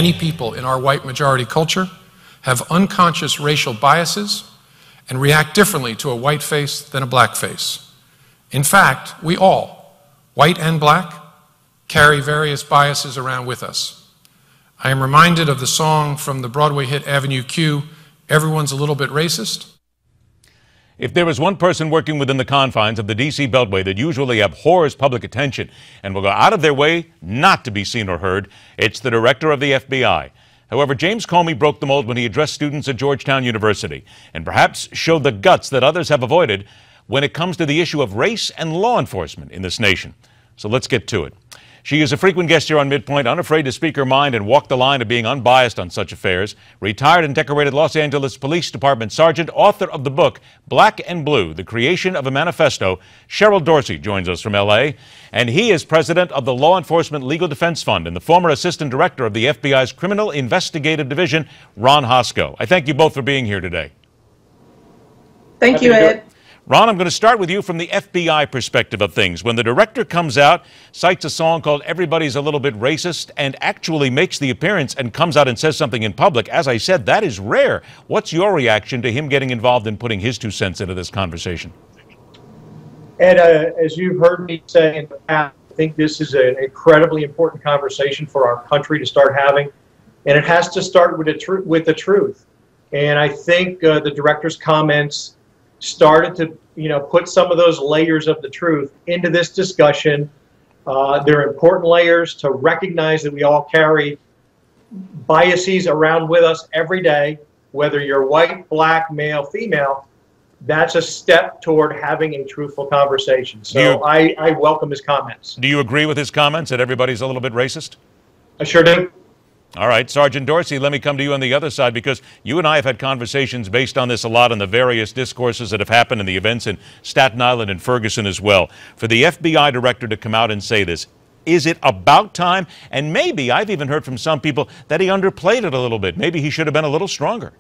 Many people in our white majority culture have unconscious racial biases and react differently to a white face than a black face. In fact, we all, white and black, carry various biases around with us. I am reminded of the song from the Broadway hit Avenue Q, "Everyone's a Little Bit Racist." If there is one person working within the confines of the D.C. Beltway that usually abhors public attention and will go out of their way not to be seen or heard, it's the director of the FBI. However, James Comey broke the mold when he addressed students at Georgetown University and perhaps showed the guts that others have avoided when it comes to the issue of race and law enforcement in this nation. So let's get to it. She is a frequent guest here on MidPoint, unafraid to speak her mind and walk the line of being unbiased on such affairs. Retired and decorated Los Angeles Police Department Sergeant, author of the book Black and Blue, The Creation of a Manifesto, Cheryl Dorsey joins us from L.A., and he is president of the Law Enforcement Legal Defense Fund and the former assistant director of the FBI's Criminal Investigative Division, Ron Hosko. I thank you both for being here today. Thank you, Ed. Ron, I'm going to start with you from the FBI perspective of things. When the director comes out, cites a song called "Everybody's a Little Bit Racist," and actually makes the appearance and comes out and says something in public, as I said, that is rare. What's your reaction to him getting involved in putting his 2 cents into this conversation? Ed, as you've heard me say in the past, I think this is an incredibly important conversation for our country to start having, and it has to start with the truth. And I think the director's comments started to, put some of those layers of the truth into this discussion. They're important layers to recognize that we all carry biases around with us every day, whether you're white, black, male, female. That's a step toward having a truthful conversation. So I welcome his comments. Do you agree with his comments that everybody's a little bit racist? I sure do. All right, Sergeant Dorsey, let me come to you on the other side, because you and I have had conversations based on this a lot, on the various discourses that have happened and the events in Staten Island and Ferguson as well. For the FBI director to come out and say this, is it about time? And maybe, I've even heard from some people that he underplayed it a little bit. Maybe he should have been a little stronger.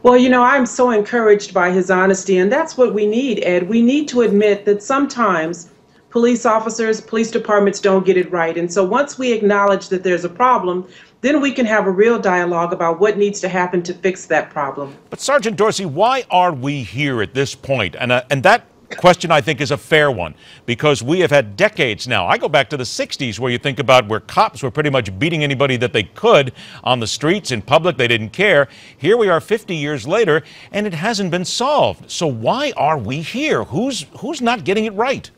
Well, I'm so encouraged by his honesty, and that's what we need, Ed. We need to admit that sometimes police officers, police departments don't get it right. And so once we acknowledge that there's a problem, then we can have a real dialogue about what needs to happen to fix that problem. But Sergeant Dorsey, why are we here at this point? And that question, I think, is a fair one, because we have had decades now. I go back to the 60s, where you think about where cops were pretty much beating anybody that they could on the streets, in public. They didn't care. Here we are 50 years later, and it hasn't been solved. So why are we here? Who's not getting it right?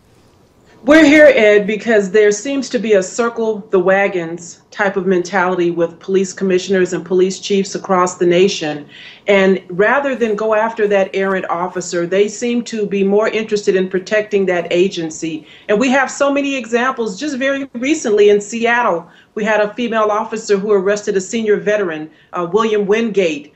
We're here, Ed, because there seems to be a circle the wagons type of mentality with police commissioners and police chiefs across the nation. And rather than go after that errant officer, they seem to be more interested in protecting that agency. And we have so many examples. Just very recently in Seattle, we had a female officer who arrested a senior veteran, William Wingate.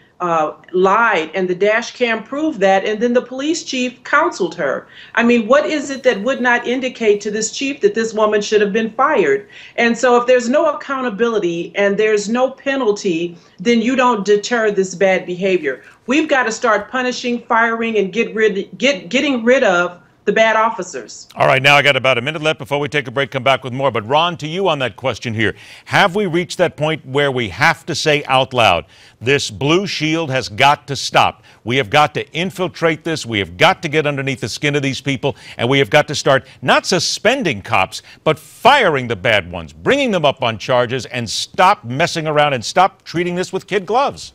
Lied, and the dash cam proved that, and then the police chief counseled her. I mean, what is it that would not indicate to this chief that this woman should have been fired? And so if there's no accountability and there's no penalty, then you don't deter this bad behavior. We've got to start punishing, firing, and getting rid of the bad officers. All right, now I got about a minute left before we take a break, come back with more. But Ron, to you on that question here, have we reached that point where we have to say out loud, this blue shield has got to stop? We have got to infiltrate this. We have got to get underneath the skin of these people, and we have got to start not suspending cops, but firing the bad ones, bringing them up on charges, and stop messing around and stop treating this with kid gloves.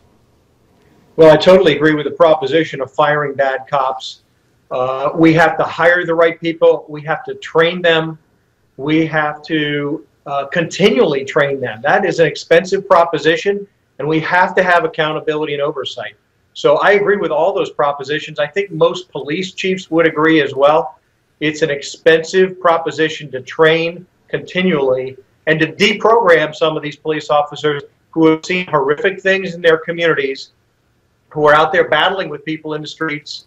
Well, I totally agree with the proposition of firing bad cops. We have to hire the right people. We have to train them. We have to continually train them. That is an expensive proposition, and we have to have accountability and oversight. So I agree with all those propositions. I think most police chiefs would agree as well. It's an expensive proposition to train continually and to deprogram some of these police officers who have seen horrific things in their communities, who are out there battling with people in the streets.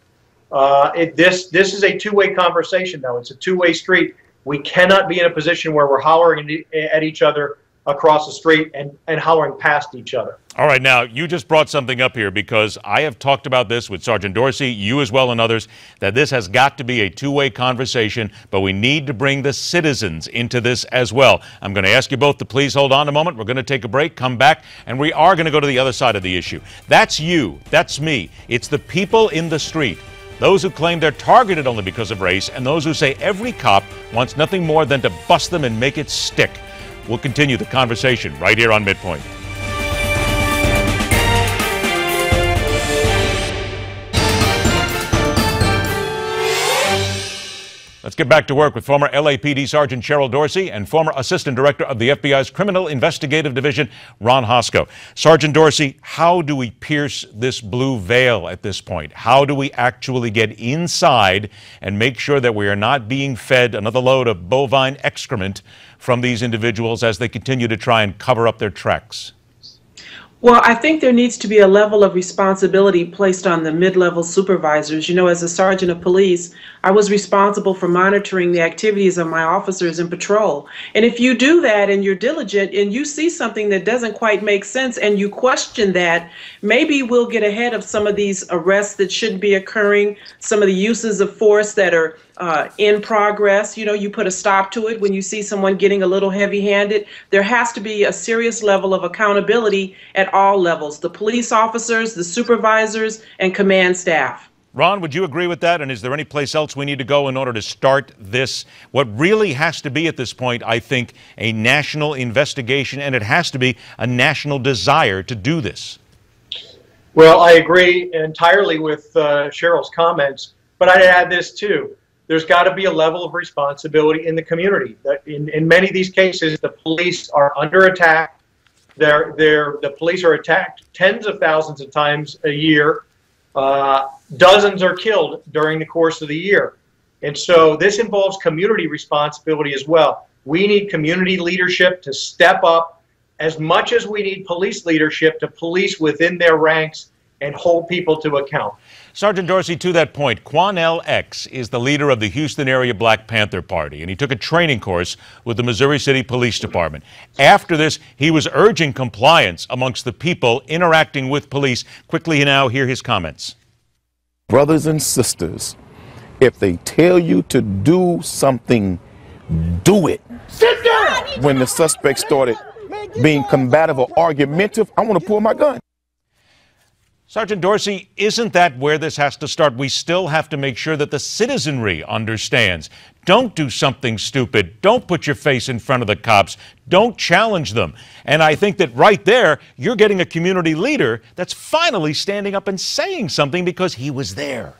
This is a two-way conversation, though. It's a two-way street. We cannot be in a position where we're hollering at each other across the street and hollering past each other. All right, now, you just brought something up here because I have talked about this with Sergeant Dorsey, you as well, and others, that this has got to be a two-way conversation, but we need to bring the citizens into this as well. I'm going to ask you both to please hold on a moment. We're going to take a break, come back, and we are going to go to the other side of the issue. That's you. That's me. It's the people in the street. Those who claim they're targeted only because of race, and those who say every cop wants nothing more than to bust them and make it stick. We'll continue the conversation right here on MidPoint. Let's get back to work with former LAPD Sgt. Cheryl Dorsey and former Assistant Director of the FBI's Criminal Investigative Division, Ron Hosko. Sergeant Dorsey, how do we pierce this blue veil at this point? How do we actually get inside and make sure that we are not being fed another load of bovine excrement from these individuals as they continue to try and cover up their tracks? Well, I think there needs to be a level of responsibility placed on the mid-level supervisors. You know, as a sergeant of police, I was responsible for monitoring the activities of my officers in patrol. And if you do that and you're diligent and you see something that doesn't quite make sense and you question that, maybe we'll get ahead of some of these arrests that shouldn't be occurring, some of the uses of force that are in progress. You know, you put a stop to it when you see someone getting a little heavy-handed. There has to be a serious level of accountability at all levels, the police officers, the supervisors, and command staff. Ron, would you agree with that? And is there any place else we need to go in order to start this? What really has to be at this point, I think, a national investigation, and it has to be a national desire to do this. Well, I agree entirely with Cheryl's comments, but I'd add this too. There's got to be a level of responsibility in the community. In many of these cases, the police are under attack. The police are attacked tens of thousands of times a year. Dozens are killed during the course of the year. And so this involves community responsibility as well. We need community leadership to step up as much as we need police leadership to police within their ranks and hold people to account. Sergeant Dorsey, to that point, Quanell X is the leader of the Houston area Black Panther Party, and he took a training course with the Missouri City Police Department. After this, he was urging compliance amongst the people interacting with police. Quickly now, hear his comments. Brothers and sisters, if they tell you to do something, do it. Sit down! When the suspect started being combative or argumentative, I want to pull my gun. Sergeant Dorsey, isn't that where this has to start? We still have to make sure that the citizenry understands. Don't do something stupid. Don't put your face in front of the cops. Don't challenge them. And I think that right there, you're getting a community leader that's finally standing up and saying something because he was there.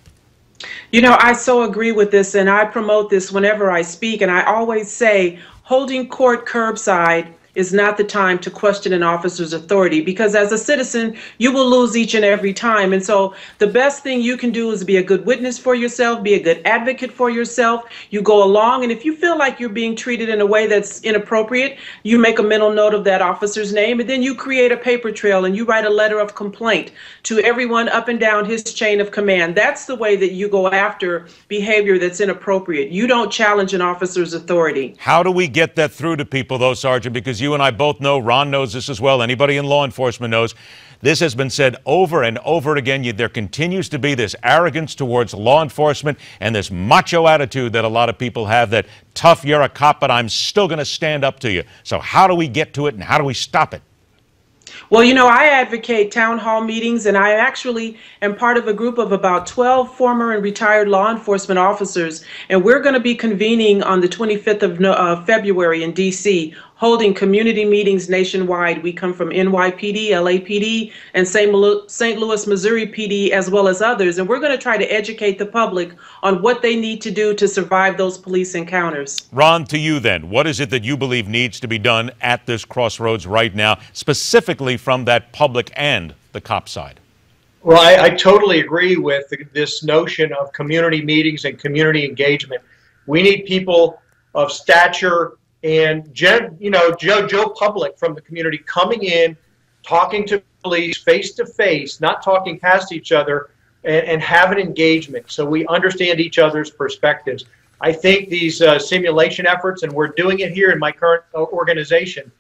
You know, I so agree with this, and I promote this whenever I speak, and I always say holding court curbside is not the time to question an officer's authority, because as a citizen, you will lose each and every time. And so the best thing you can do is be a good witness for yourself, be a good advocate for yourself. You go along, and if you feel like you're being treated in a way that's inappropriate, you make a mental note of that officer's name, and then you create a paper trail and you write a letter of complaint to everyone up and down his chain of command. That's the way that you go after behavior that's inappropriate. You don't challenge an officer's authority. How do we get that through to people, though, Sergeant? Because you and I both know, Ron knows this as well, anybody in law enforcement knows, this has been said over and over again. There continues to be this arrogance towards law enforcement and this macho attitude that a lot of people have that, tough, you're a cop, but I'm still going to stand up to you. So how do we get to it and how do we stop it? Well, you know, I advocate town hall meetings, and I actually am part of a group of about 12 former and retired law enforcement officers, and we're going to be convening on the 25th of February in D.C., holding community meetings nationwide. We come from NYPD, LAPD, and St. Louis, Missouri PD, as well as others, and we're going to try to educate the public on what they need to do to survive those police encounters. Ron, to you then, what is it that you believe needs to be done at this crossroads right now, specifically from that public and the cop side? Well, I totally agree with this notion of community meetings and community engagement. We need people of stature and Joe public from the community coming in, talking to police face to face, not talking past each other, and have an engagement so we understand each other's perspectives. I think these simulation efforts, and we're doing it here in my current organization,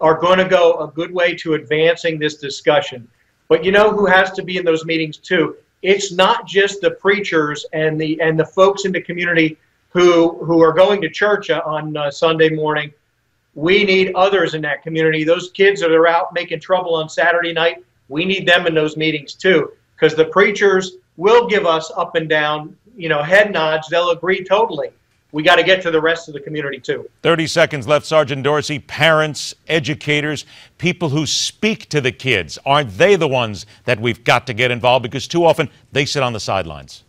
are going to go a good way to advancing this discussion. But you know who has to be in those meetings too? It's not just the preachers and the folks in the community who are going to church on Sunday morning. We need others in that community. Those kids that are out making trouble on Saturday night, we need them in those meetings too, because the preachers will give us up and down, head nods. They'll agree totally. We got to get to the rest of the community too. 30 seconds left, Sergeant Dorsey. Parents, educators, people who speak to the kids, aren't they the ones that we've got to get involved? Because too often they sit on the sidelines.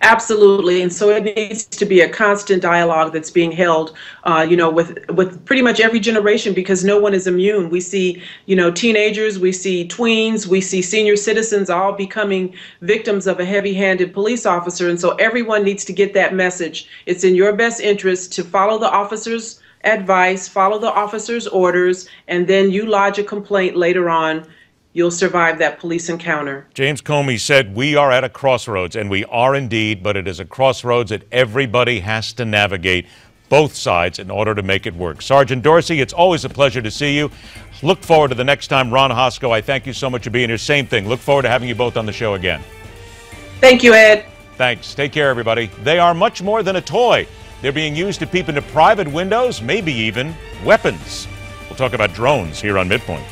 Absolutely, and so it needs to be a constant dialogue that's being held, with pretty much every generation, because no one is immune. We see, teenagers, we see tweens, we see senior citizens all becoming victims of a heavy-handed police officer, and so everyone needs to get that message. It's in your best interest to follow the officer's advice, follow the officer's orders, and then you lodge a complaint later on. You'll survive that police encounter. James Comey said we are at a crossroads, and we are indeed, but it is a crossroads that everybody has to navigate, both sides, in order to make it work. Sergeant Dorsey, it's always a pleasure to see you. Look forward to the next time. Ron Hosko, I thank you so much for being here. Same thing. Look forward to having you both on the show again. Thank you, Ed. Thanks. Take care, everybody. They are much more than a toy. They're being used to peep into private windows, maybe even weapons. We'll talk about drones here on MidPoint.